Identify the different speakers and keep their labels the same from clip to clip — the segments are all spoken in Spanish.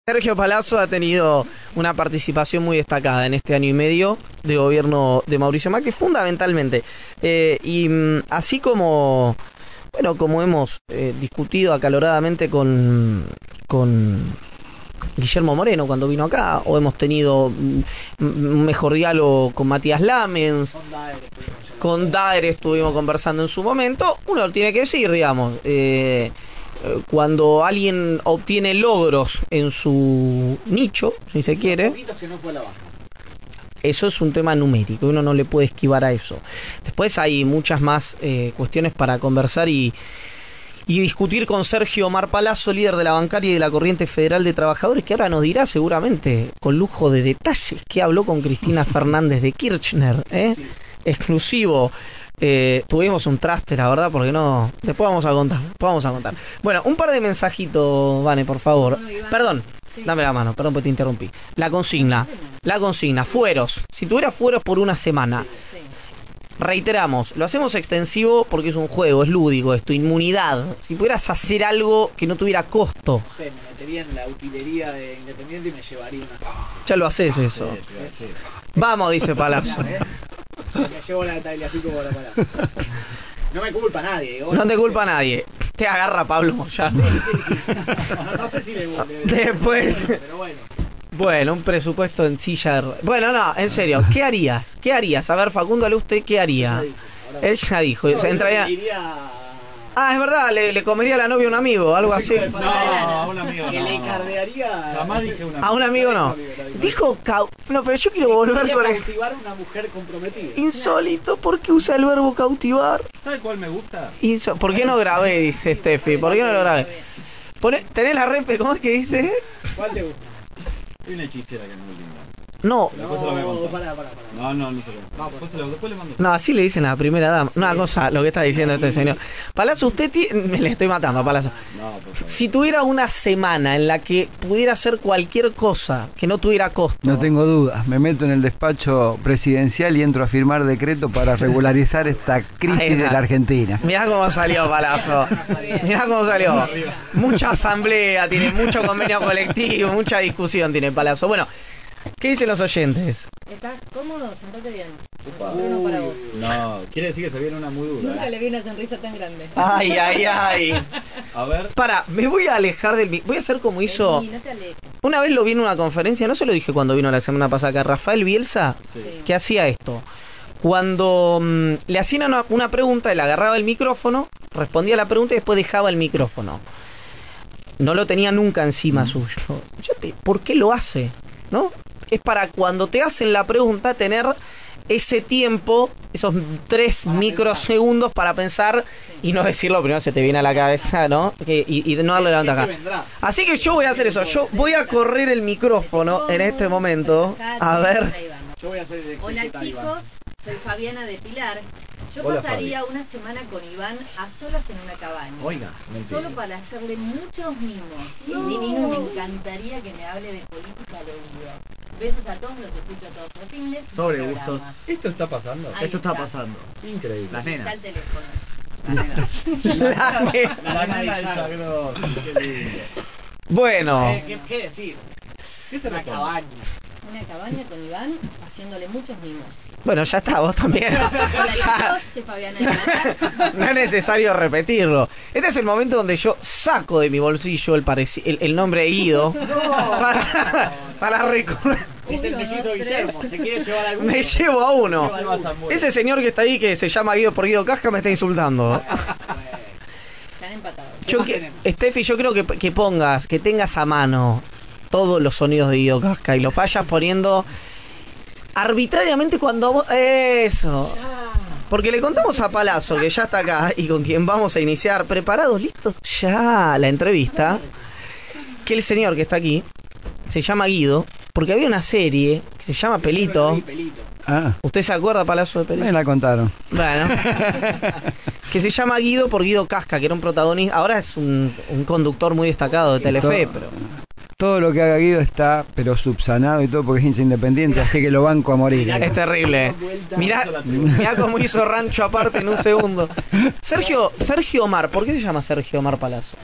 Speaker 1: Sergio Palazzo ha tenido una participación muy destacada en este año y medio de gobierno de Mauricio Macri, fundamentalmente. Así como, bueno, como hemos discutido acaloradamente con Guillermo Moreno cuando vino acá, o hemos tenido un mejor diálogo con Matías Lamens, con Daer estuvimos conversando en su momento, uno lo tiene que decir, digamos, cuando alguien obtiene logros en su nicho, si se quiere, eso es un tema numérico, uno no le puede esquivar a eso. Después hay muchas más cuestiones para conversar y discutir con Sergio Omar Palazzo, líder de la bancaria y de la Corriente Federal de Trabajadores, que ahora nos dirá seguramente con lujo de detalles que habló con Cristina Fernández de Kirchner, sí. Exclusivo. Tuvimos un traste, la verdad, porque no. Después vamos a contar. Bueno, un par de mensajitos, Vane, por favor. Perdón, sí. Dame la mano, perdón porque te interrumpí. La consigna, fueros. Si tuviera fueros por una semana, reiteramos, lo hacemos extensivo porque es un juego, es lúdico esto, inmunidad. Si pudieras hacer algo que no tuviera costo.
Speaker 2: No sé, me metería en la utilería de Independiente y me llevaría una casa.
Speaker 1: Ya lo haces eso.
Speaker 2: Sí.
Speaker 1: Vamos, dice Palazzo.
Speaker 2: Me llevo la tagliafico por la palabra. No me culpa nadie.
Speaker 1: No te culpa nadie. Te agarra Pablo Moyano.
Speaker 2: Sí. No sé si le
Speaker 1: después.
Speaker 2: Pero bueno.
Speaker 1: Bueno, un presupuesto en silla de... Bueno, no, en serio, ¿qué harías? A ver, Facundo, ¿ale usted qué haría? Él ya dijo.
Speaker 2: No,
Speaker 1: se entraría... Ah, es verdad, le comería la novia a un amigo, algo así.
Speaker 3: No, a un amigo no.
Speaker 2: Que le cardearía...
Speaker 3: Jamás dije una.
Speaker 1: A un amigo no. Dijo... No, pero yo quiero volver con eso.
Speaker 2: Cautivar a una mujer comprometida.
Speaker 1: Insólito, ¿por qué usa el verbo cautivar?
Speaker 3: ¿Sabe cuál me gusta?
Speaker 1: ¿Por qué no grabé? Dice Steffi. ¿Por qué no lo grabé? ¿Tenés la repe? ¿Cómo es que dice?
Speaker 2: ¿Cuál te gusta?
Speaker 3: Hay una hechicera que es muy linda.
Speaker 1: No.
Speaker 3: Después se lo voy a contar.
Speaker 2: Para.
Speaker 3: No se lo. Después le mando.
Speaker 1: No, así le dicen a la primera dama. Sí. Una cosa, lo que está diciendo este señor. Palazzo, usted me le estoy matando a Palazzo.
Speaker 3: No, por favor.
Speaker 1: Si tuviera una semana en la que pudiera hacer cualquier cosa que no tuviera costo.
Speaker 4: No tengo dudas. Me meto en el despacho presidencial y entro a firmar decreto para regularizar esta crisis de la Argentina.
Speaker 1: Mirá cómo salió Palazzo. Mirá cómo salió. Mucha asamblea, tiene mucho convenio colectivo, mucha discusión tiene Palazzo. Bueno, ¿qué dicen los oyentes?
Speaker 5: ¿Estás cómodo? Sentate bien. Uno para vos.
Speaker 3: No, quiere decir que se viene una muy dura.
Speaker 5: Nunca le vi una sonrisa tan grande.
Speaker 1: Ay.
Speaker 3: A ver.
Speaker 1: Me voy a alejar del... Voy a hacer como hizo...
Speaker 5: No te alejes.
Speaker 1: Una vez lo vi en una conferencia, no se lo dije cuando vino la semana pasada acá, Rafael Bielsa,
Speaker 3: Sí.
Speaker 1: que hacía esto. Cuando le hacían una pregunta, él agarraba el micrófono, respondía a la pregunta y después dejaba el micrófono. No lo tenía nunca encima suyo. ¿Por qué lo hace? ¿No? Es para cuando te hacen la pregunta tener ese tiempo, esos 3 microsegundos para pensar y no decirlo primero se te viene a la cabeza, ¿no? Y no darle la ventaja. Así que yo voy a hacer eso. Yo voy a correr el micrófono en este momento. A ver.
Speaker 2: Yo voy a hacer el
Speaker 5: Hola chicos, soy Fabiana de Pilar. Yo
Speaker 3: Hola,
Speaker 5: pasaría una semana con Iván a solas en una cabaña.
Speaker 3: Oiga,
Speaker 5: Solo para hacerle muchos mimos. Y divino, me encantaría que me hable de política al oído. Besos a todos, los escucho todos los fines.
Speaker 2: Sobre
Speaker 5: sin
Speaker 2: gustos.
Speaker 5: programas.
Speaker 3: ¿Esto está pasando?
Speaker 5: Ahí
Speaker 2: Esto está
Speaker 5: está.
Speaker 2: pasando.
Speaker 3: Increíble.
Speaker 2: Las
Speaker 5: Está
Speaker 2: nenas.
Speaker 5: el teléfono.
Speaker 3: La nena de Chagro. Qué lindo.
Speaker 1: Bueno.
Speaker 2: ¿Qué decir?
Speaker 3: ¿Qué se
Speaker 2: Una
Speaker 3: responde?
Speaker 2: cabaña.
Speaker 5: Una cabaña con Iván haciéndole muchos mimos.
Speaker 1: Bueno, ya está, vos también.
Speaker 5: Hola
Speaker 1: Ya,
Speaker 5: chicos, soy Fabiana de Pilar.
Speaker 1: no es necesario repetirlo. Este es el momento donde yo saco de mi bolsillo el nombre Guido para recorrer.
Speaker 2: Es el mellizo Guillermo. Se quiere llevar alguno.
Speaker 1: Me llevo a uno.
Speaker 2: Lleva alguno.
Speaker 1: Ese señor que está ahí, que se llama Guido por Guido Casca, me está insultando.
Speaker 5: Están empatados.
Speaker 1: Steffi, yo creo que tengas a mano todos los sonidos de Guido Casca y los vayas poniendo arbitrariamente cuando vos... Eso. Porque le contamos a Palazzo, que ya está acá y con quien vamos a iniciar, preparados, listos ya la entrevista, que el señor que está aquí se llama Guido, porque había una serie que se llama Pelito.
Speaker 4: Ah,
Speaker 1: ¿Usted se acuerda, Palazzo, de Pelito?
Speaker 4: me la contaron.
Speaker 1: Bueno, que se llama Guido por Guido Casca, que era un protagonista. Ahora es un conductor muy destacado de Telefe, pero...
Speaker 4: Todo lo que haga Guido está, pero subsanado y todo porque es hincha independiente, así que lo banco a morir.
Speaker 1: Es terrible. Mirá cómo hizo Rancho aparte en un segundo. Sergio Omar, ¿por qué se llama Sergio Omar Palazzo?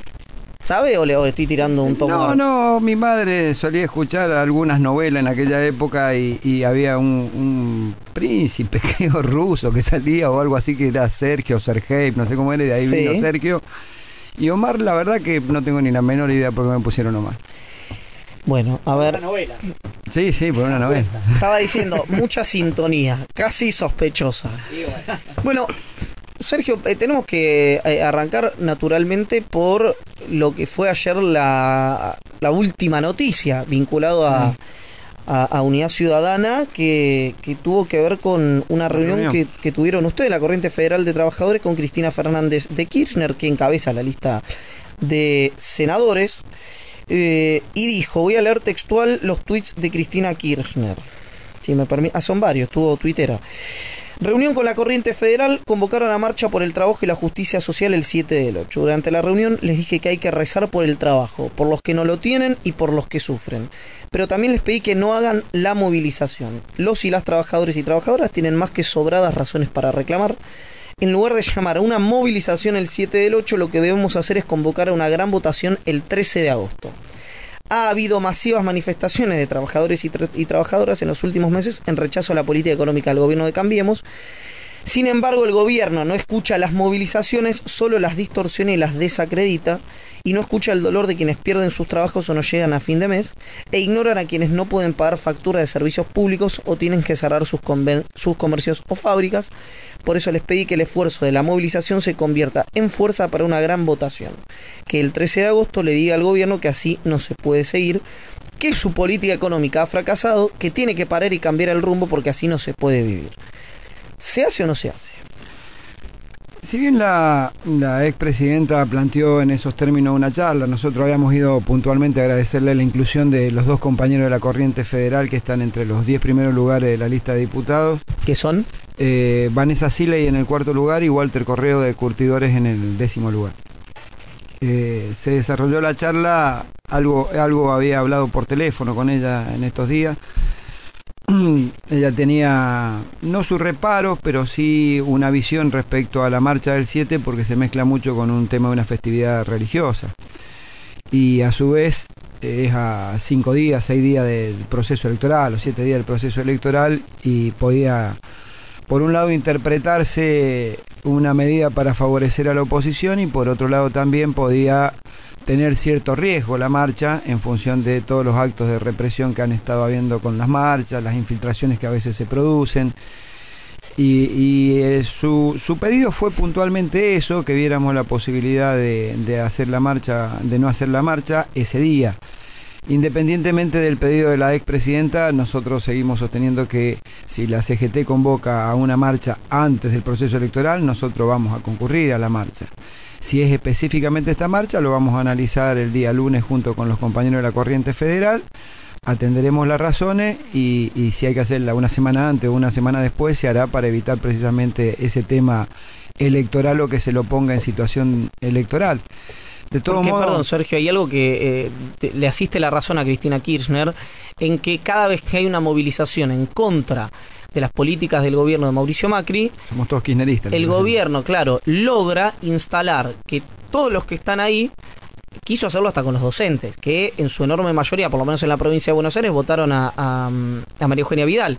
Speaker 1: ¿Sabe o le estoy tirando un tomo?
Speaker 4: No, mi madre solía escuchar algunas novelas en aquella época y había un príncipe, creo, ruso que salía o algo así que era Sergio, Sergei, no sé cómo era, y de ahí vino Sergio. Y Omar, la verdad que no tengo ni la menor idea por qué me pusieron Omar.
Speaker 1: Bueno, a ver.
Speaker 2: Una novela.
Speaker 4: Sí, por una novela.
Speaker 1: Estaba diciendo, mucha sintonía, casi sospechosa. Bueno, Sergio, tenemos que arrancar naturalmente por lo que fue ayer la última noticia vinculado a Unidad Ciudadana que tuvo que ver con una reunión que tuvieron ustedes, la Corriente Federal de Trabajadores, con Cristina Fernández de Kirchner, que encabeza la lista de senadores. Y dijo, voy a leer textual los tweets de Cristina Kirchner. Si me permite, son varios, tuvo tuitera. Reunión con la Corriente Federal, convocaron a marcha por el trabajo y la justicia social el 7/8. Durante la reunión les dije que hay que rezar por el trabajo, por los que no lo tienen y por los que sufren. Pero también les pedí que no hagan la movilización. Los y las trabajadores y trabajadoras tienen más que sobradas razones para reclamar. En lugar de llamar a una movilización el 7/8, lo que debemos hacer es convocar a una gran votación el 13 de agosto. Ha habido masivas manifestaciones de trabajadores y trabajadoras en los últimos meses en rechazo a la política económica del gobierno de Cambiemos. Sin embargo, el gobierno no escucha las movilizaciones, solo las distorsiona y las desacredita, y no escucha el dolor de quienes pierden sus trabajos o no llegan a fin de mes, e ignoran a quienes no pueden pagar factura de servicios públicos o tienen que cerrar sus comercios o fábricas. Por eso les pedí que el esfuerzo de la movilización se convierta en fuerza para una gran votación. Que el 13 de agosto le diga al gobierno que así no se puede seguir, que su política económica ha fracasado, que tiene que parar y cambiar el rumbo porque así no se puede vivir. ¿Se hace o no se hace?
Speaker 4: Si bien la expresidenta planteó en esos términos una charla, nosotros habíamos ido puntualmente a agradecerle la inclusión de los dos compañeros de la Corriente Federal que están entre los 10 primeros lugares de la lista de diputados.
Speaker 1: ¿Qué son?
Speaker 4: Vanessa Siley en el 4º lugar y Walter Correo de Curtidores en el 10º lugar. Se desarrolló la charla, algo había hablado por teléfono con ella en estos días. Ella tenía no sus reparos, pero sí una visión respecto a la marcha del 7 porque se mezcla mucho con un tema de una festividad religiosa. Y a su vez es a 5 días, 6 días del proceso electoral, o 7 días del proceso electoral, y podía, por un lado, interpretarse una medida para favorecer a la oposición y por otro lado también podía tener cierto riesgo la marcha en función de todos los actos de represión que han estado habiendo con las marchas, las infiltraciones que a veces se producen. Su pedido fue puntualmente eso, que viéramos la posibilidad de hacer la marcha, de no hacer la marcha ese día. Independientemente del pedido de la expresidenta, nosotros seguimos sosteniendo que si la CGT convoca a una marcha antes del proceso electoral, nosotros vamos a concurrir a la marcha. Si es específicamente esta marcha, lo vamos a analizar el día lunes junto con los compañeros de la Corriente Federal, atenderemos las razones y si hay que hacerla una semana antes o una semana después, se hará para evitar precisamente ese tema electoral o que se lo ponga en situación electoral. De todo modo,
Speaker 1: perdón, Sergio, hay algo que le asiste la razón a Cristina Kirchner en que cada vez que hay una movilización en contra de las políticas del gobierno de Mauricio Macri,
Speaker 4: somos todos kirchneristas.
Speaker 1: El gobierno, claro, logra instalar que todos los que están ahí, quiso hacerlo hasta con los docentes, que en su enorme mayoría, por lo menos en la provincia de Buenos Aires, votaron a María Eugenia Vidal,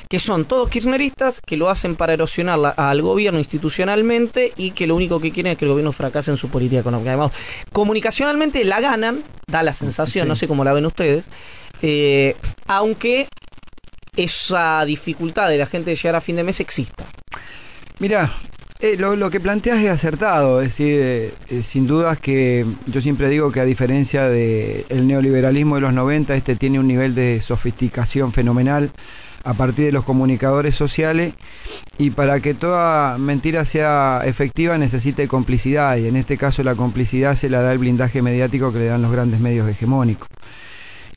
Speaker 1: que son todos kirchneristas, que lo hacen para erosionar al gobierno institucionalmente y que lo único que quieren es que el gobierno fracase en su política económica. Además, comunicacionalmente la ganan, da la sensación, sí. No sé cómo la ven ustedes, aunque esa dificultad de la gente de llegar a fin de mes exista.
Speaker 4: Mira, lo que planteas es acertado, es decir, sin dudas que yo siempre digo que a diferencia del neoliberalismo de los 90, este tiene un nivel de sofisticación fenomenal a partir de los comunicadores sociales, y para que toda mentira sea efectiva necesita complicidad, y en este caso la complicidad se la da el blindaje mediático que le dan los grandes medios hegemónicos.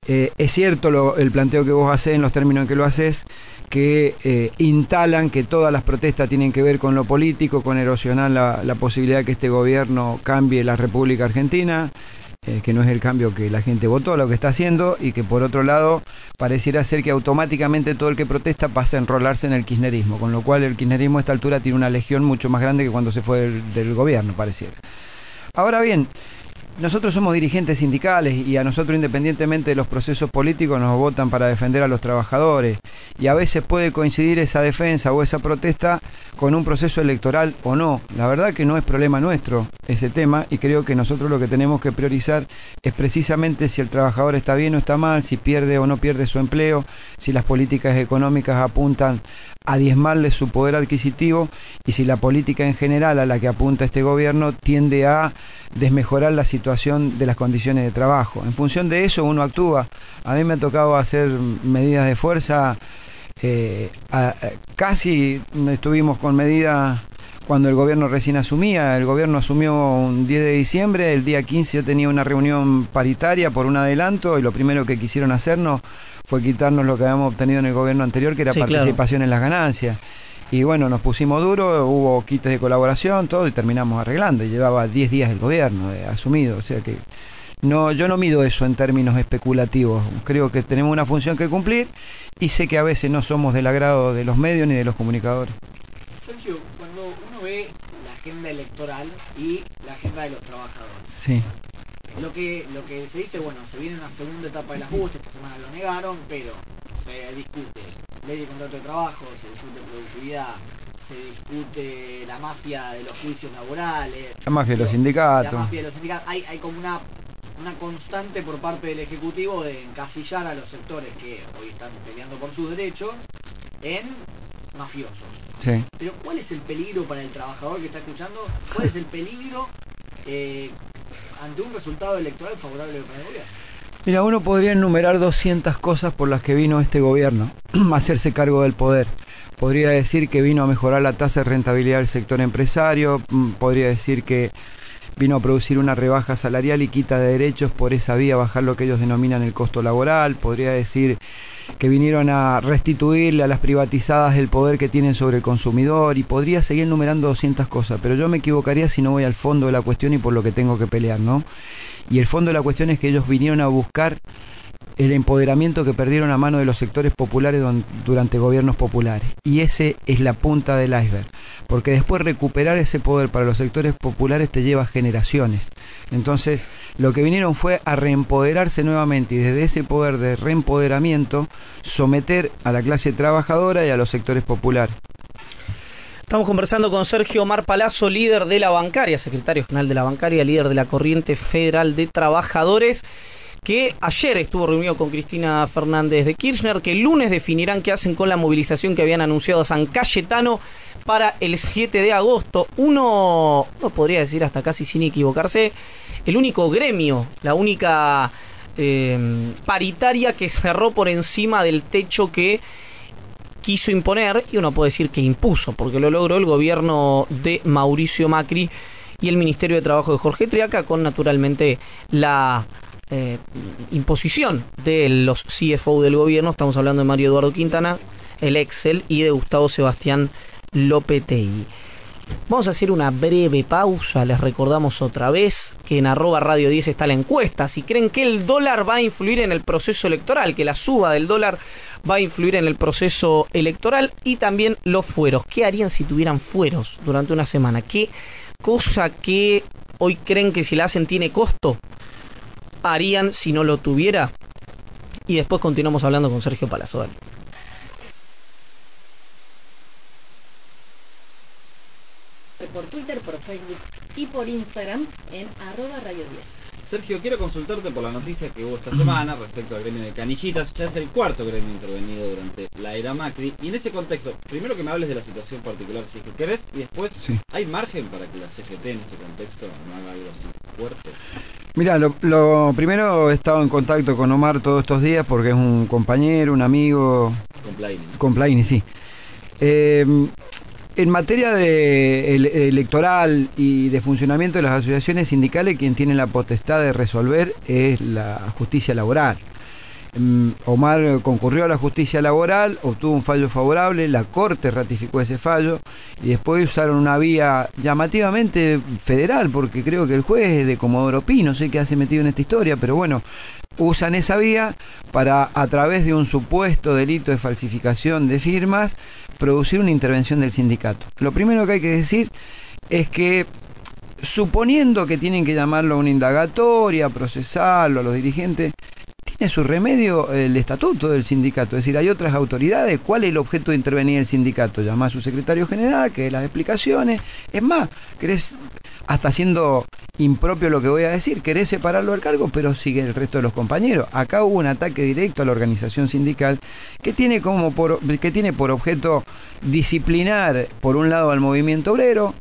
Speaker 4: Es cierto el planteo que vos hacés en los términos en que lo haces, que instalan que todas las protestas tienen que ver con lo político, con erosionar la posibilidad de que este gobierno cambie la República Argentina, que no es el cambio que la gente votó, lo que está haciendo, y que por otro lado pareciera ser que automáticamente todo el que protesta pasa a enrolarse en el kirchnerismo, con lo cual el kirchnerismo a esta altura tiene una legión mucho más grande que cuando se fue del gobierno, pareciera. Ahora bien, nosotros somos dirigentes sindicales y a nosotros, independientemente de los procesos políticos, nos votan para defender a los trabajadores, y a veces puede coincidir esa defensa o esa protesta con un proceso electoral o no. La verdad que no es problema nuestro ese tema, y creo que nosotros lo que tenemos que priorizar es precisamente si el trabajador está bien o está mal, si pierde o no pierde su empleo, si las políticas económicas apuntan a diezmarle su poder adquisitivo, y si la política en general a la que apunta este gobierno tiende a desmejorar la situación de las condiciones de trabajo. En función de eso uno actúa. A mí me ha tocado hacer medidas de fuerza, casi estuvimos con medidas cuando el gobierno recién asumía. El gobierno asumió un 10 de diciembre, el día 15 yo tenía una reunión paritaria por un adelanto, y lo primero que quisieron hacernos fue quitarnos lo que habíamos obtenido en el gobierno anterior, que era participación en las ganancias. Y bueno, nos pusimos duro, hubo quites de colaboración, todo, y terminamos arreglando. Y llevaba 10 días el gobierno asumido, o sea que no, yo no mido eso en términos especulativos. Creo que tenemos una función que cumplir, y sé que a veces no somos del agrado de los medios ni de los comunicadores.
Speaker 2: Sergio, cuando uno ve la agenda electoral y la agenda de los trabajadores,
Speaker 4: Sí.
Speaker 2: lo que se dice, bueno, se viene una segunda etapa del ajuste, esta semana lo negaron, pero se discute ley de contrato de trabajo, se discute productividad, se discute la mafia de los juicios laborales,
Speaker 4: La mafia de los sindicatos.
Speaker 2: la mafia de los sindicatos. Hay como una constante por parte del Ejecutivo de encasillar a los sectores que hoy están peleando por sus derechos en mafiosos.
Speaker 4: Sí.
Speaker 2: Pero ¿cuál es el peligro para el trabajador que está escuchando? ¿Cuál es el peligro ante un resultado electoral favorable para el gobierno?
Speaker 4: Mira, uno podría enumerar 200 cosas por las que vino este gobierno a hacerse cargo del poder. Podría decir que vino a mejorar la tasa de rentabilidad del sector empresario, podría decir que vino a producir una rebaja salarial y quita de derechos, por esa vía bajar lo que ellos denominan el costo laboral, podría decir que vinieron a restituirle a las privatizadas el poder que tienen sobre el consumidor, y podría seguir enumerando 200 cosas, pero yo me equivocaría si no voy al fondo de la cuestión y por lo que tengo que pelear, ¿no? Y el fondo de la cuestión es que ellos vinieron a buscar el empoderamiento que perdieron a mano de los sectores populares durante gobiernos populares. Y ese es la punta del iceberg, porque después recuperar ese poder para los sectores populares te lleva generaciones. Entonces, lo que vinieron fue a reempoderarse nuevamente, y desde ese poder de reempoderamiento someter a la clase trabajadora y a los sectores populares.
Speaker 1: Estamos conversando con Sergio Omar Palazzo, líder de la bancaria, secretario general de la bancaria, líder de la Corriente Federal de Trabajadores, que ayer estuvo reunido con Cristina Fernández de Kirchner, que el lunes definirán qué hacen con la movilización que habían anunciado a San Cayetano para el 7 de agosto. Uno podría decir, hasta casi sin equivocarse, el único gremio, la única paritaria que cerró por encima del techo que quiso imponer, y uno puede decir que impuso, porque lo logró el gobierno de Mauricio Macri y el Ministerio de Trabajo de Jorge Triaca, con naturalmente la imposición de los CFO del gobierno. Estamos hablando de Mario Eduardo Quintana, el Excel, y de Gustavo Sebastián Lopetegui. Vamos a hacer una breve pausa. Les recordamos otra vez que en @Radio10 está la encuesta. Si creen que el dólar va a influir en el proceso electoral, que la suba del dólar va a influir en el proceso electoral, y también los fueros. ¿Qué harían si tuvieran fueros durante una semana? ¿Qué cosa que hoy creen que si la hacen tiene costo harían si no lo tuviera? Y después continuamos hablando con Sergio Palazzo. Dale.
Speaker 5: Por Twitter, por Facebook y por Instagram en @Radio10.
Speaker 3: Sergio, quiero consultarte por la noticia que hubo esta semana respecto al gremio de canillitas. Ya es el cuarto gremio intervenido durante la era Macri. Y en ese contexto, primero que me hables de la situación particular, si es que querés, y después,
Speaker 4: Sí.
Speaker 3: ¿hay margen para que la CGT en este contexto no haga algo así fuerte?
Speaker 4: Mira, lo primero, he estado en contacto con Omar todos estos días porque es un compañero, un amigo.
Speaker 3: Con Plaini.
Speaker 4: Con Plaini, sí. En materia de electoral y de funcionamiento de las asociaciones sindicales, quien tiene la potestad de resolver es la justicia laboral. Omar concurrió a la justicia laboral, obtuvo un fallo favorable, la Corte ratificó ese fallo, y después usaron una vía llamativamente federal, porque creo que el juez es de Comodoro Pi, no sé qué hace metido en esta historia, pero bueno, usan esa vía para, a través de un supuesto delito de falsificación de firmas, producir una intervención del sindicato. Lo primero que hay que decir es que suponiendo que tienen que llamarlo a una indagatoria, procesarlo a los dirigentes, tiene su remedio el estatuto del sindicato. Es decir, hay otras autoridades. ¿Cuál es el objeto de intervenir el sindicato? Llamar a su secretario general, que dé las explicaciones. Es más, querés, hasta siendo impropio lo que voy a decir, querés separarlo del cargo, pero sigue el resto de los compañeros. Acá hubo un ataque directo a la organización sindical que tiene por objeto disciplinar, por un lado, al movimiento obrero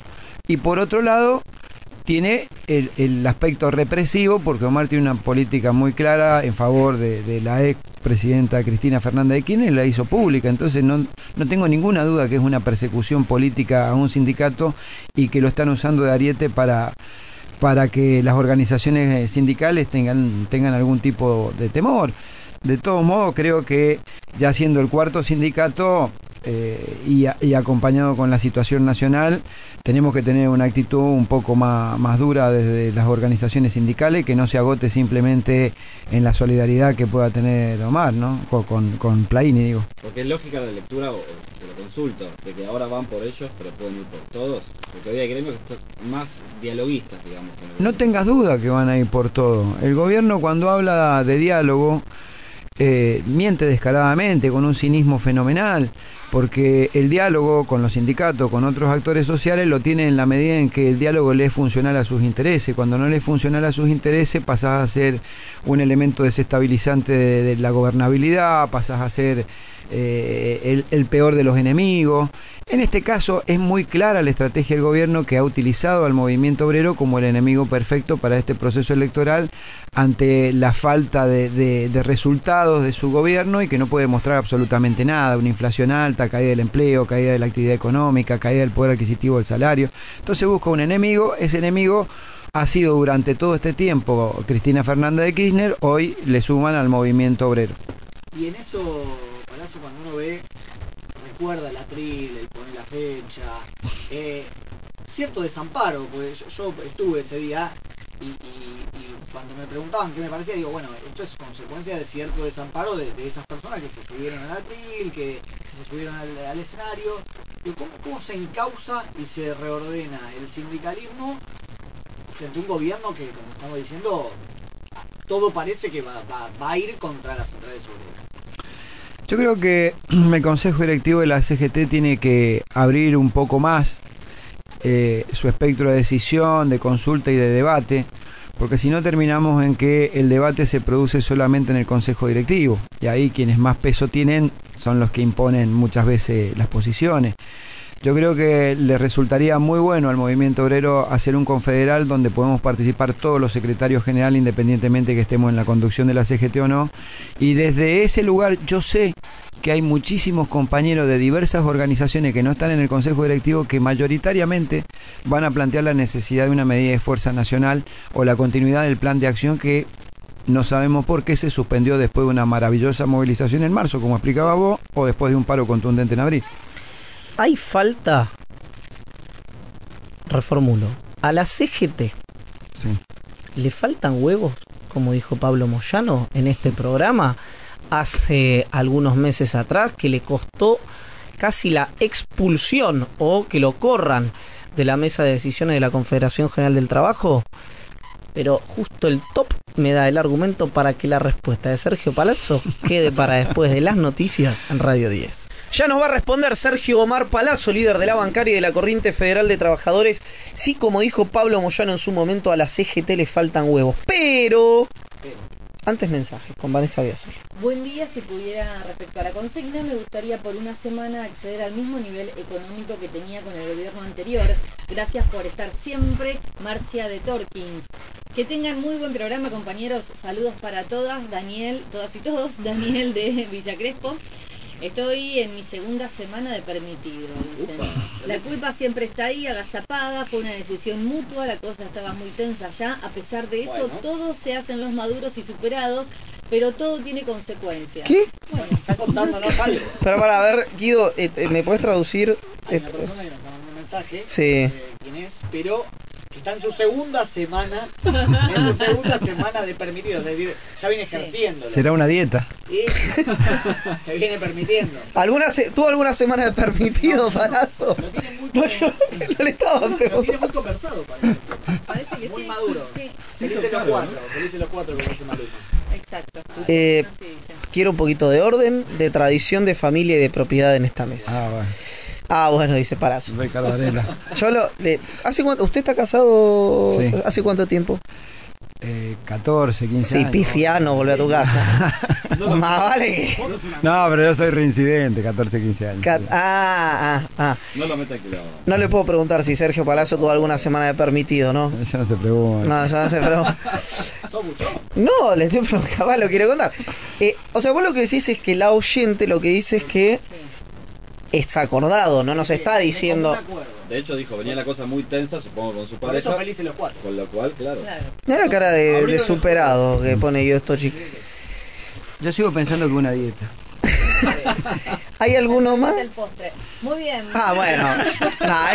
Speaker 4: y por otro lado tiene el aspecto represivo, porque Omar tiene una política muy clara en favor de la ex presidenta Cristina Fernández de Kirchner y la hizo pública. Entonces no tengo ninguna duda que es una persecución política a un sindicato y que lo están usando de ariete para que las organizaciones sindicales tengan algún tipo de temor. De todos modos, creo que ya siendo el cuarto sindicato y acompañado con la situación nacional, tenemos que tener una actitud un poco más dura desde las organizaciones sindicales, que no se agote simplemente en la solidaridad que pueda tener Omar, ¿no? Con Plaini, digo.
Speaker 3: Porque es lógica la lectura, o te lo consulto, de que ahora van por ellos, pero pueden ir por todos. Porque hoy hay gremios que son más dialoguistas, digamos.
Speaker 4: No tengas duda que van a ir por todo. El gobierno, cuando habla de diálogo, miente descaradamente, con un cinismo fenomenal, porque el diálogo con los sindicatos, con otros actores sociales, lo tiene en la medida en que el diálogo le es funcional a sus intereses. Cuando no le es funcional a sus intereses, pasás a ser un elemento desestabilizante de la gobernabilidad, pasás a ser el peor de los enemigos. En este caso es muy clara la estrategia del gobierno, que ha utilizado al movimiento obrero como el enemigo perfecto para este proceso electoral, ante la falta de resultados de su gobierno, y que no puede mostrar absolutamente nada. Una inflación alta, caída del empleo, caída de la actividad económica, caída del poder adquisitivo del salario. Entonces busca un enemigo. Ese enemigo ha sido durante todo este tiempo Cristina Fernández de Kirchner. Hoy le suman al movimiento obrero.
Speaker 2: Y en eso, Palazzo, cuando uno ve, recuerda el atril, el poner la fecha, cierto desamparo, porque yo estuve ese día y cuando me preguntaban qué me parecía, digo, bueno, esto es consecuencia de cierto desamparo de esas personas que se subieron al atril, que se subieron al escenario. Digo, ¿cómo se encausa y se reordena el sindicalismo frente a un gobierno que, como estamos diciendo, todo parece que va a ir contra las centrales obreras?
Speaker 4: Yo creo que el Consejo Directivo de la CGT tiene que abrir un poco más su espectro de decisión, de consulta y de debate, porque si no terminamos en que el debate se produce solamente en el Consejo Directivo, y ahí quienes más peso tienen son los que imponen muchas veces las posiciones. Yo creo que le resultaría muy bueno al movimiento obrero hacer un confederal donde podemos participar todos los secretarios generales, independientemente que estemos en la conducción de la CGT o no. Y desde ese lugar yo sé que hay muchísimos compañeros de diversas organizaciones que no están en el Consejo Directivo, que mayoritariamente van a plantear la necesidad de una medida de fuerza nacional o la continuidad del plan de acción, que no sabemos por qué se suspendió después de una maravillosa movilización en marzo, como explicaba vos, o después de un paro contundente en abril.
Speaker 1: Hay falta, reformulo, a la CGT.
Speaker 4: Sí.
Speaker 1: ¿Le faltan huevos, como dijo Pablo Moyano en este programa hace algunos meses atrás, que le costó casi la expulsión o que lo corran de la mesa de decisiones de la Confederación General del Trabajo? Pero justo el top me da el argumento para que la respuesta de Sergio Palazzo quede para después de las noticias en Radio 10. Ya nos va a responder Sergio Omar Palazzo, líder de la bancaria y de la Corriente Federal de Trabajadores. Sí, como dijo Pablo Moyano en su momento, a la CGT le faltan huevos. Pero antes mensajes con Vanessa Biasol.
Speaker 5: Buen día. Si pudiera, respecto a la consigna, me gustaría por una semana acceder al mismo nivel económico que tenía con el gobierno anterior. Gracias por estar siempre. Marcia de Torkins. Que tengan muy buen programa, compañeros. Saludos para todas. Daniel, todas y todos. Daniel de Villa Crespo. Estoy en mi segunda semana de permitido, dicen. La culpa siempre está ahí, agazapada, fue una decisión mutua, la cosa estaba muy tensa ya. A pesar de eso, bueno, todos se hacen los maduros y superados, pero todo tiene consecuencias.
Speaker 1: ¿Qué?
Speaker 2: Bueno, está contándonos algo.
Speaker 1: Pero para ver, Guido, ¿me puedes traducir?
Speaker 2: Hay una persona que nos mandó un mensaje,
Speaker 1: sí.
Speaker 2: ¿Quién es? Pero Está en su segunda semana, de permitido, es decir, ya viene ejerciendo.
Speaker 4: Será una dieta.
Speaker 2: Y se viene permitiendo.
Speaker 1: ¿Tuvo alguna semana de permitido, Palazzo?
Speaker 2: Lo tiene muy,
Speaker 1: No, yo no le estaba
Speaker 2: lo tiene
Speaker 1: preguntando.
Speaker 2: muy conversado, parece.
Speaker 5: Parece que
Speaker 2: Muy
Speaker 5: sí.
Speaker 2: maduro.
Speaker 5: Sí,
Speaker 2: Felices los cuatro, como dice Maluma.
Speaker 5: exacto.
Speaker 1: Eh,
Speaker 5: Así dice.
Speaker 1: Quiero un poquito de orden, de tradición, de familia y de propiedad en esta mesa.
Speaker 4: Bueno.
Speaker 1: Ah, bueno, dice Palazzo.
Speaker 4: Ricardo Varela.
Speaker 1: ¿Hace cuánto? ¿Usted está casado?
Speaker 4: Sí.
Speaker 1: ¿Hace cuánto tiempo?
Speaker 4: 14, 15
Speaker 1: Sí,
Speaker 4: años.
Speaker 1: pifiano, volvió a tu casa. Más vale que...
Speaker 4: No, pero yo soy reincidente, 14, 15 años.
Speaker 3: No lo meta aquí.
Speaker 1: No le puedo preguntar si Sergio Palazzo tuvo alguna semana de permitido, ¿no?
Speaker 4: Eso no se pregunta.
Speaker 1: No, ya no sé, pero... No, le estoy preguntando, capaz lo quiere contar. O sea, vos lo que decís es que la oyente lo que dice es que está acordado, no nos está diciendo...
Speaker 3: De hecho dijo, venía la cosa muy tensa, supongo, con su
Speaker 2: Por eso
Speaker 3: pareja.
Speaker 2: felices los cuatro.
Speaker 3: Con lo cual, claro.
Speaker 1: Mira la cara de superado que pone yo esto, chico.
Speaker 4: Yo sigo pensando que una dieta.
Speaker 1: ¿Hay alguno más?
Speaker 5: El postre. Muy bien.
Speaker 1: Ah, bueno. No,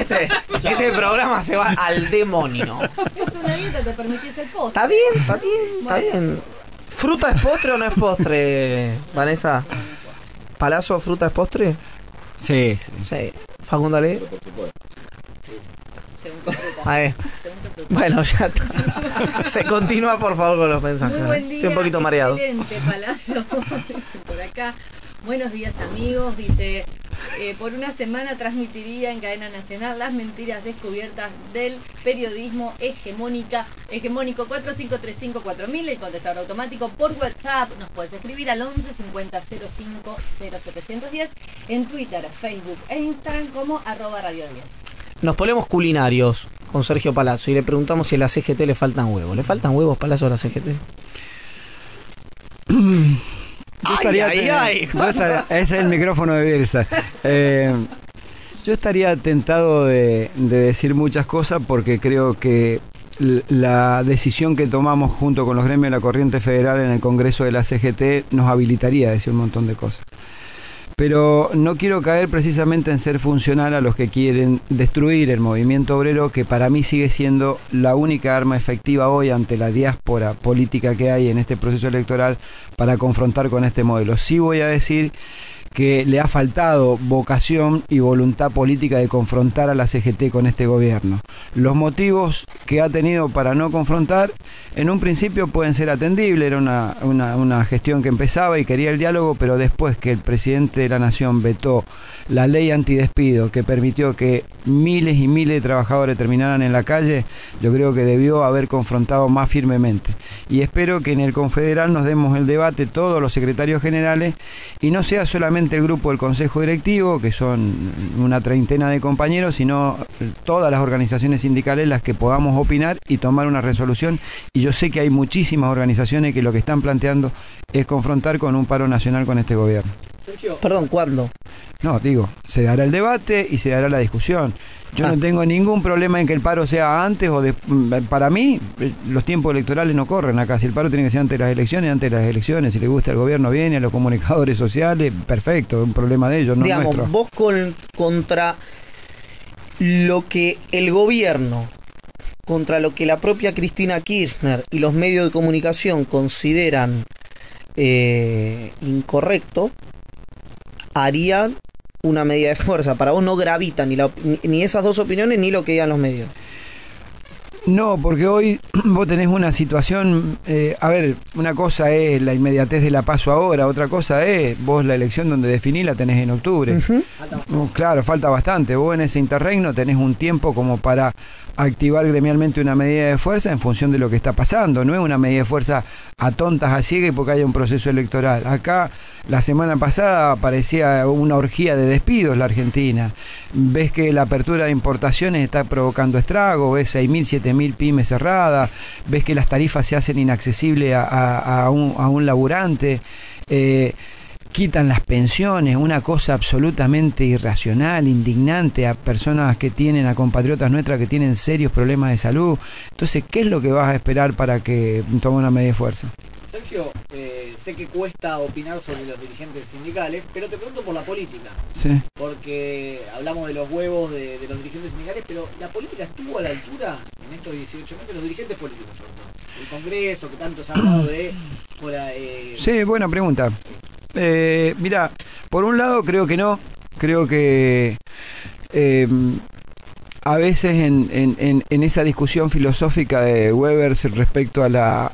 Speaker 1: este programa se va al demonio.
Speaker 5: Es una dieta, te permitís el postre.
Speaker 1: Está bien. ¿Fruta es postre o no es postre, Vanessa? ¿Palazzo fruta es postre?
Speaker 4: Sí.
Speaker 1: Sí. Facundo Ale.
Speaker 3: Por supuesto.
Speaker 5: Según qué fruta.
Speaker 1: A ver.
Speaker 5: Según qué fruta.
Speaker 1: Bueno, ya está. Se continúa, por favor, con los mensajes.
Speaker 5: Muy buen día.
Speaker 1: Estoy un poquito mareado.
Speaker 5: Excelente, Palazzo. Dice por acá. Buenos días, amigos. Dice, por una semana transmitiría en cadena nacional las mentiras descubiertas del periodismo hegemónico 45354000, el contestador automático por WhatsApp. Nos puedes escribir al 11 50 05 0710 en Twitter, Facebook e Instagram como @radio10.
Speaker 1: Nos ponemos culinarios con Sergio Palazzo y le preguntamos si a la CGT le faltan huevos. ¿Le faltan huevos, Palazzo, a la CGT?
Speaker 4: Ese es el micrófono de Bielsa. Yo estaría tentado de decir muchas cosas porque creo que la decisión que tomamos junto con los gremios de la Corriente Federal en el Congreso de la CGT nos habilitaría a decir un montón de cosas. Pero no quiero caer precisamente en ser funcional a los que quieren destruir el movimiento obrero, que para mí sigue siendo la única arma efectiva hoy ante la diáspora política que hay en este proceso electoral para confrontar con este modelo. Sí voy a decir que le ha faltado vocación y voluntad política de confrontar a la CGT con este gobierno. Los motivos que ha tenido para no confrontar, en un principio pueden ser atendibles, era una gestión que empezaba y quería el diálogo, pero después que el presidente de la Nación vetó la ley antidespido que permitió que miles y miles de trabajadores terminaran en la calle, yo creo que debió haber confrontado más firmemente. Y espero que en el Confederal nos demos el debate todos los secretarios generales y no sea solamente el grupo del Consejo Directivo, que son una treintena de compañeros, sino todas las organizaciones sindicales las que podamos opinar y tomar una resolución. Y yo sé que hay muchísimas organizaciones que lo que están planteando es confrontar con un paro nacional con este gobierno.
Speaker 2: Sergio.
Speaker 1: Perdón, ¿cuándo?
Speaker 4: No, digo, se dará el debate y se dará la discusión. Yo no tengo ningún problema en que el paro sea antes o después. Para mí, los tiempos electorales no corren acá. Si el paro tiene que ser antes de las elecciones, si le gusta al gobierno bien y a los comunicadores sociales, perfecto, es un problema de ellos, no
Speaker 1: Digamos,
Speaker 4: nuestro.
Speaker 1: vos contra lo que el gobierno, contra lo que la propia Cristina Kirchner y los medios de comunicación consideran incorrecto, harían una medida de fuerza. Para vos no gravita ni esas dos opiniones ni lo que digan los medios.
Speaker 4: No, porque hoy vos tenés una situación, a ver, una cosa es la inmediatez de la PASO ahora, otra cosa es vos la elección donde definís la tenés en octubre. Claro, falta bastante. Vos en ese interregno tenés un tiempo como para activar gremialmente una medida de fuerza en función de lo que está pasando. No es una medida de fuerza a tontas, a ciegas porque haya un proceso electoral. Acá la semana pasada parecía una orgía de despidos la Argentina. Ves que la apertura de importaciones está provocando estragos, ves 6.000, 7.000 pymes cerradas, ves que las tarifas se hacen inaccesibles a un laburante. Quitan las pensiones, una cosa absolutamente irracional, indignante a personas que tienen, a compatriotas nuestras que tienen serios problemas de salud. Entonces, ¿qué es lo que vas a esperar para que tome una medida de fuerza?
Speaker 2: Sergio, sé que cuesta opinar sobre los dirigentes sindicales, pero te pregunto por la política.
Speaker 4: Sí.
Speaker 2: Porque hablamos de los huevos de los dirigentes sindicales, pero ¿la política estuvo a la altura en estos 18 meses? Los dirigentes políticos, sobre todo. El Congreso, que tanto se ha hablado de...
Speaker 4: Sí, buena pregunta. Mira, por un lado creo que no. Creo que... a veces en esa discusión filosófica de Weber respecto a la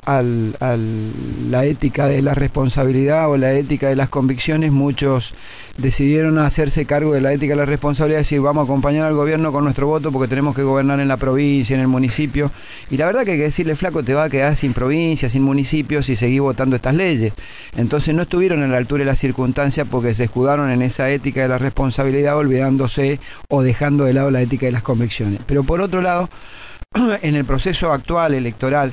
Speaker 4: ética de la responsabilidad o la ética de las convicciones, muchos decidieron hacerse cargo de la ética de la responsabilidad, decir vamos a acompañar al gobierno con nuestro voto porque tenemos que gobernar en la provincia, en el municipio, y la verdad que hay que decirle, flaco, te va a quedar sin provincia, sin municipios si seguís votando estas leyes. Entonces no estuvieron a la altura de las circunstancias porque se escudaron en esa ética de la responsabilidad, olvidándose o dejando de lado la ética de las convicciones. Pero por otro lado, en el proceso actual electoral,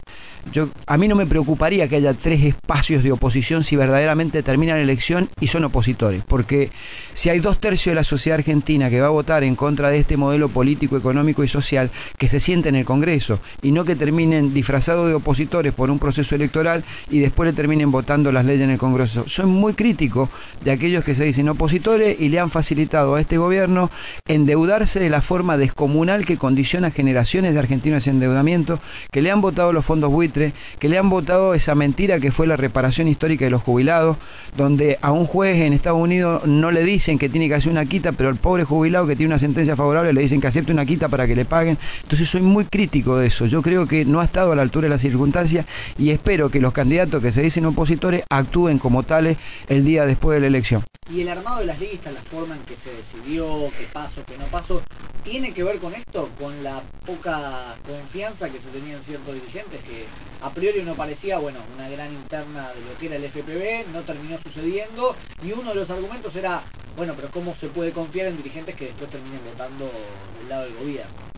Speaker 4: a mí no me preocuparía que haya 3 espacios de oposición si verdaderamente termina la elección y son opositores, porque si hay 2/3 de la sociedad argentina que va a votar en contra de este modelo político, económico y social, que se siente en el Congreso y no que terminen disfrazados de opositores por un proceso electoral y después le terminen votando las leyes en el Congreso. Soy muy crítico de aquellos que se dicen opositores y le han facilitado a este gobierno endeudarse de la forma descomunal que condiciona generaciones de argentinos en endeudamiento, que le han votado los fondos buitres, que le han votado esa mentira que fue la reparación histórica de los jubilados, donde a un juez en Estados Unidos no le dicen que tiene que hacer una quita, pero al pobre jubilado que tiene una sentencia favorable le dicen que acepte una quita para que le paguen. Entonces soy muy crítico de eso. Yo creo que no ha estado a la altura de las circunstancias y espero que los candidatos que se dicen opositores actúen como tales el día después de la elección.
Speaker 2: Y el armado de las listas, la forma en que se decidió, qué paso, qué no paso, ¿tiene que ver con esto? ¿Con la poca confianza que se tenía en ciertos dirigentes? Que a priori uno parecía, bueno, una gran interna de lo que era el FPV, no terminó sucediendo, y uno de los argumentos era, bueno, pero ¿cómo se puede confiar en dirigentes que después terminen votando del lado del gobierno?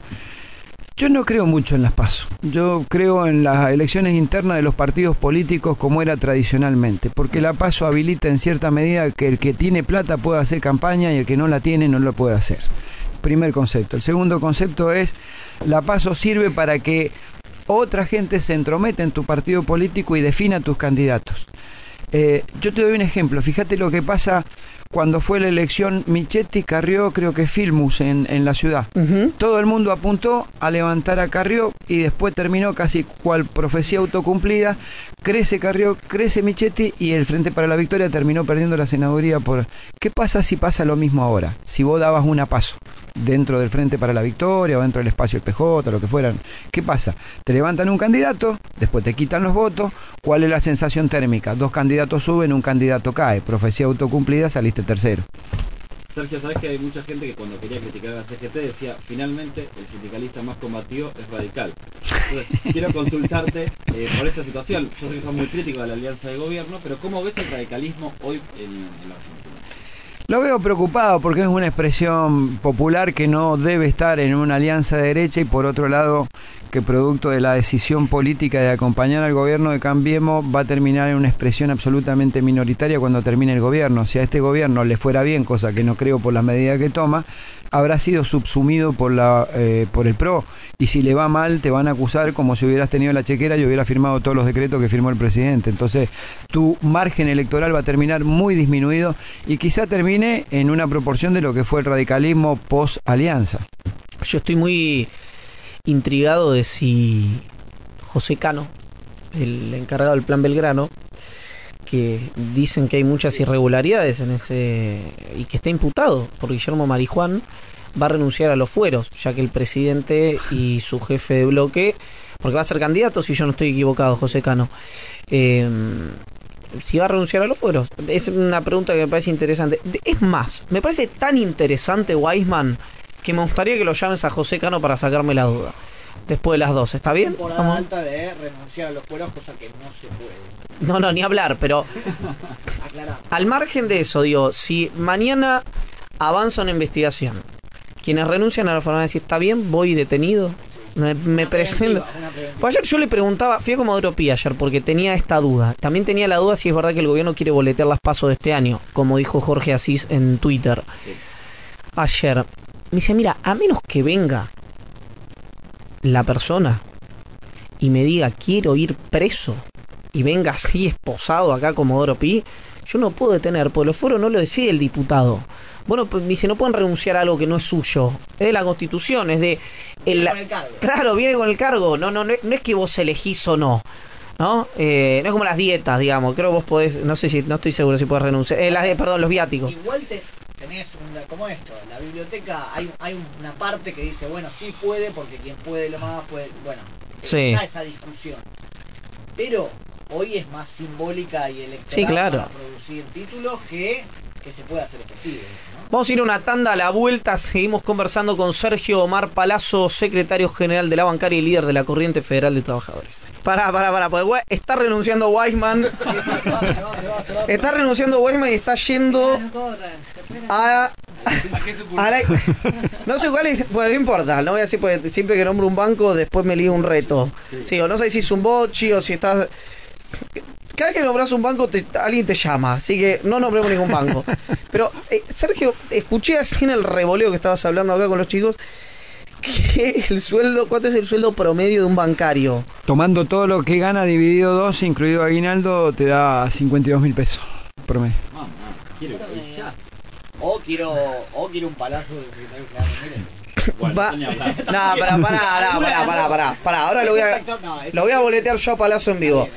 Speaker 4: Yo no creo mucho en las PASO. Yo creo en las elecciones internas de los partidos políticos como era tradicionalmente, porque la PASO habilita en cierta medida que el que tiene plata pueda hacer campaña y el que no la tiene no lo puede hacer. Primer concepto. El segundo concepto es, la PASO sirve para que otra gente se entrometa en tu partido político y defina tus candidatos. Yo te doy un ejemplo. Fíjate lo que pasa cuando fue la elección Michetti, Carrió, creo que Filmus en la ciudad. Todo el mundo apuntó a levantar a Carrió y después terminó casi cual profecía autocumplida. Crece Carrió, crece Michetti y el Frente para la Victoria terminó perdiendo la senaduría por... ¿Qué pasa si pasa lo mismo ahora? Si vos dabas una PASO dentro del Frente para la Victoria o dentro del espacio del PJ, lo que fueran. ¿Qué pasa? Te levantan un candidato, después te quitan los votos. ¿Cuál es la sensación térmica? 2 candidatos suben, un candidato cae. Profecía autocumplida, saliste tercero.
Speaker 3: Sergio, sabes que hay mucha gente que cuando quería criticar a la CGT decía, finalmente el sindicalista más combativo es radical. Entonces, quiero consultarte por esta situación. Yo sé que sos muy crítico de la alianza de gobierno, pero ¿cómo ves el radicalismo hoy en la Argentina?
Speaker 4: Lo veo preocupado porque es una expresión popular que no debe estar en una alianza de derecha y por otro lado que producto de la decisión política de acompañar al gobierno de Cambiemos va a terminar en una expresión absolutamente minoritaria cuando termine el gobierno. Si a este gobierno le fuera bien, cosa que no creo por las medidas que toma, habrá sido subsumido por el PRO y si le va mal te van a acusar como si hubieras tenido la chequera y hubieras firmado todos los decretos que firmó el presidente. Entonces tu margen electoral va a terminar muy disminuido y quizá termine en una proporción de lo que fue el radicalismo post alianza.
Speaker 1: Yo estoy muy intrigado de si José Cano, el encargado del Plan Belgrano, que dicen que hay muchas irregularidades en ese y que está imputado por Guillermo Marijuán, va a renunciar a los fueros, ya que el presidente y su jefe de bloque, porque va a ser candidato si yo no estoy equivocado, José Cano, si va a renunciar a los fueros. Es una pregunta que me parece interesante. Es más, me parece tan interesante, Weisman, que me gustaría que lo llames a José Cano para sacarme la duda. Después de las 2, ¿está bien?
Speaker 2: Temporada alta de renunciar a los fueros, cosa que no se puede.
Speaker 1: No, ni hablar, pero al margen de eso, digo, si mañana avanza una investigación, quienes renuncian a la forma de decir, ¿está bien? ¿Voy detenido? Me presento. Pues ayer yo le preguntaba, fui a Comodoro Pi ayer porque tenía esta duda. También tenía la duda si es verdad que el gobierno quiere boletear las PASO de este año, como dijo Jorge Asís en Twitter. Ayer me dice, mira, a menos que venga la persona y me diga quiero ir preso, y venga así esposado acá Comodoro Pi, yo no puedo detener, porque los fueros no lo decide el diputado. Bueno, pues me dice, no pueden renunciar a algo que no es suyo. Es de la Constitución, es de...
Speaker 2: Viene con el cargo.
Speaker 1: Claro, viene con el cargo. No es que vos elegís o no. ¿No? No es como las dietas, digamos. Creo que vos podés, no estoy seguro si podés renunciar. Perdón, los viáticos.
Speaker 2: Igual tenés como esto, en la biblioteca hay una parte que dice, bueno, sí puede, porque quien puede lo más puede, bueno,
Speaker 1: sí.
Speaker 2: Está esa discusión. Pero hoy es más simbólica y electoral
Speaker 1: sí, claro.
Speaker 2: para producir títulos que se puede hacer efectivo eso, ¿no?
Speaker 1: Vamos a ir a una tanda, a la vuelta seguimos conversando con Sergio Omar Palazzo, secretario general de la bancaria y líder de la Corriente Federal de Trabajadores. Pará, porque está renunciando Weisman. Está renunciando Weisman y está yendo a no sé cuál es, bueno, no importa, no voy a decir, porque siempre que nombro un banco después me lío un reto. Sí, o no sé si es un bochi o si estás... Cada vez que nombras un banco alguien te llama, así que no nombremos ningún banco. Pero, Sergio, escuché así en el revoleo que estabas hablando acá con los chicos, que ¿cuánto es el sueldo promedio de un bancario?
Speaker 4: Tomando todo lo que gana dividido 2, incluido aguinaldo, te da 52.000 pesos promedio.
Speaker 3: Quiero ya.
Speaker 2: O quiero un palazo de secretario general. Miren.
Speaker 3: Bueno,
Speaker 1: Pará, ahora lo voy a boletear yo a Palazzo en vivo.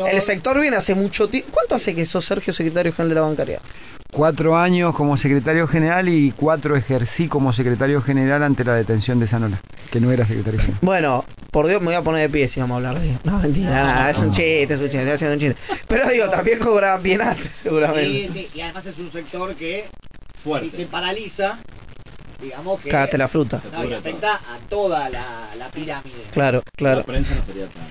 Speaker 1: El sector viene hace mucho tiempo. ¿Cuánto hace que sos, Sergio, secretario general de la bancaria?
Speaker 4: 4 años como secretario general y 4 ejercí como secretario general ante la detención de Zanola, que no era secretario general.
Speaker 1: Bueno, por Dios, me voy a poner de pie si vamos a hablar de... No, mentira, nada, es un chiste, estoy haciendo un chiste. Pero digo, también cobraban bien antes, seguramente.
Speaker 2: Sí, y además es un sector que,
Speaker 3: fuerte.
Speaker 2: si se paraliza, digamos que...
Speaker 1: Cagaste la fruta.
Speaker 2: No, y afecta a toda la pirámide.
Speaker 1: Claro.
Speaker 3: La prensa no sería tan...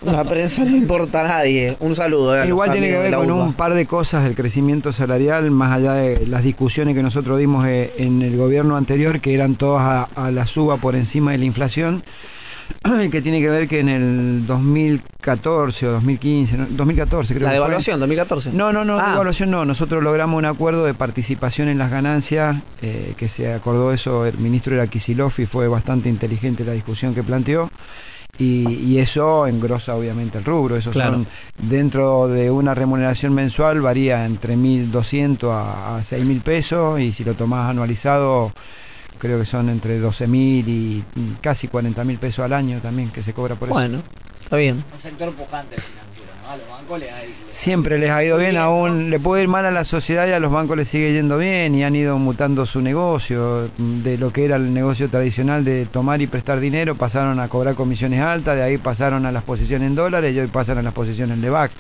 Speaker 1: La prensa no importa a nadie. Un saludo.
Speaker 4: Igual tiene que ver con un par de cosas del crecimiento salarial, más allá de las discusiones que nosotros dimos en el gobierno anterior, que eran todas a la suba por encima de la inflación, que tiene que ver que en el 2014 o 2015, 2014 creo que fue.
Speaker 1: ¿La devaluación, 2014?
Speaker 4: No, devaluación no. Nosotros logramos un acuerdo de participación en las ganancias, que se acordó eso, el ministro era Kicillof y fue bastante inteligente la discusión que planteó. Y eso engrosa obviamente el rubro. Eso
Speaker 1: claro.
Speaker 4: Son dentro de una remuneración mensual varía entre 1.200 a 6.000 pesos, y si lo tomás anualizado creo que son entre 12.000 y casi 40.000 pesos al año también que se cobra por eso.
Speaker 1: Bueno, está bien.
Speaker 2: Un sector pujante financiero, ¿no? A los bancos
Speaker 4: siempre les ha ido bien, aún le puede ir mal a la sociedad y a los bancos les sigue yendo bien, y han ido mutando su negocio. De lo que era el negocio tradicional de tomar y prestar dinero, pasaron a cobrar comisiones altas, de ahí pasaron a las posiciones en dólares y hoy pasan a las posiciones de BAC.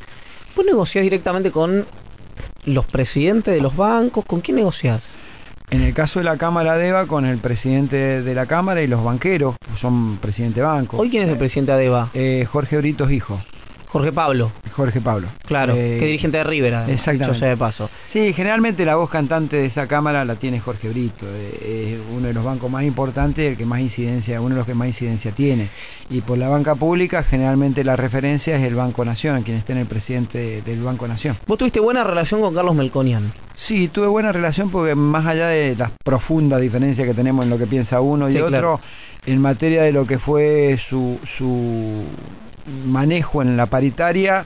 Speaker 1: ¿Vos negociás directamente con los presidentes de los bancos? ¿Con quién negociás?
Speaker 4: En el caso de la Cámara de EVA, con el presidente de la Cámara y los banqueros, son presidente de banco.
Speaker 1: ¿Hoy quién es el presidente de ADEVA?
Speaker 4: Jorge Britos, hijo.
Speaker 1: Jorge Pablo. Claro, que dirigente de River,
Speaker 4: exactamente.
Speaker 1: Yo sé de paso.
Speaker 4: Sí, generalmente la voz cantante de esa cámara la tiene Jorge Brito. Es uno de los bancos más importantes, el que más incidencia, uno de los que más incidencia tiene. Y por la banca pública, generalmente la referencia es el Banco Nación, quien está en el presidente del Banco Nación.
Speaker 1: ¿Vos tuviste buena relación con Carlos Melconian?
Speaker 4: Sí, tuve buena relación porque más allá de las profundas diferencias que tenemos en lo que piensa uno y otro, claro, en materia de lo que fue su manejo en la paritaria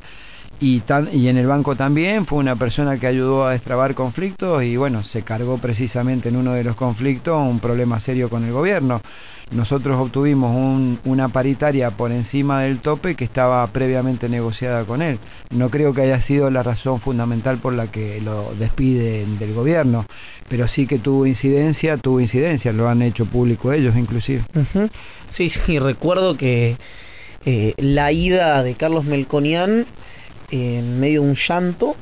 Speaker 4: y en el banco también, fue una persona que ayudó a destrabar conflictos y bueno, se cargó precisamente en uno de los conflictos un problema serio con el gobierno. Nosotros obtuvimos una paritaria por encima del tope que estaba previamente negociada con él. No creo que haya sido la razón fundamental por la que lo despiden del gobierno, pero sí que tuvo incidencia, lo han hecho público ellos inclusive.
Speaker 1: Uh-huh. Sí, recuerdo que la ida de Carlos Melconian en medio de un llanto,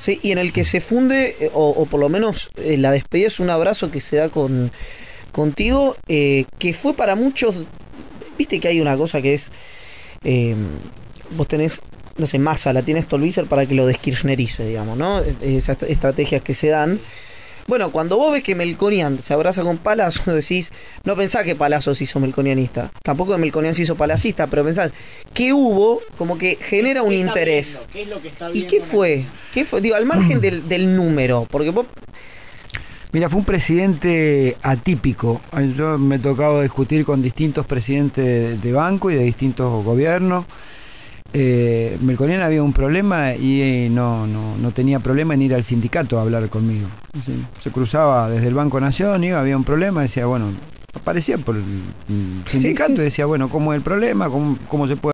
Speaker 1: sí, y en el que se funde, o por lo menos la despedida es un abrazo que se da contigo, que fue para muchos, viste que hay una cosa que es, vos tenés, no sé, Massa, la tiene Stolbizer para que lo deskirchnerice, digamos, ¿no? Esas estrategias que se dan. Bueno, cuando vos ves que Melconian se abraza con Palazzo, decís, no pensás que Palazzo se hizo melconianista, tampoco que Melconian se hizo palacista, pero pensás que hubo, como que genera un interés.
Speaker 2: ¿Qué es lo que está
Speaker 1: ¿Y qué fue? Digo, al margen del número, porque vos...
Speaker 4: Mira, fue un presidente atípico. Yo me he tocado discutir con distintos presidentes de banco y de distintos gobiernos. Melconian había un problema y no tenía problema en ir al sindicato a hablar conmigo. Sí, se cruzaba desde el Banco Nación, había un problema, decía, bueno, aparecía por el sindicato y decía, bueno, ¿cómo es el problema? ¿Cómo se puede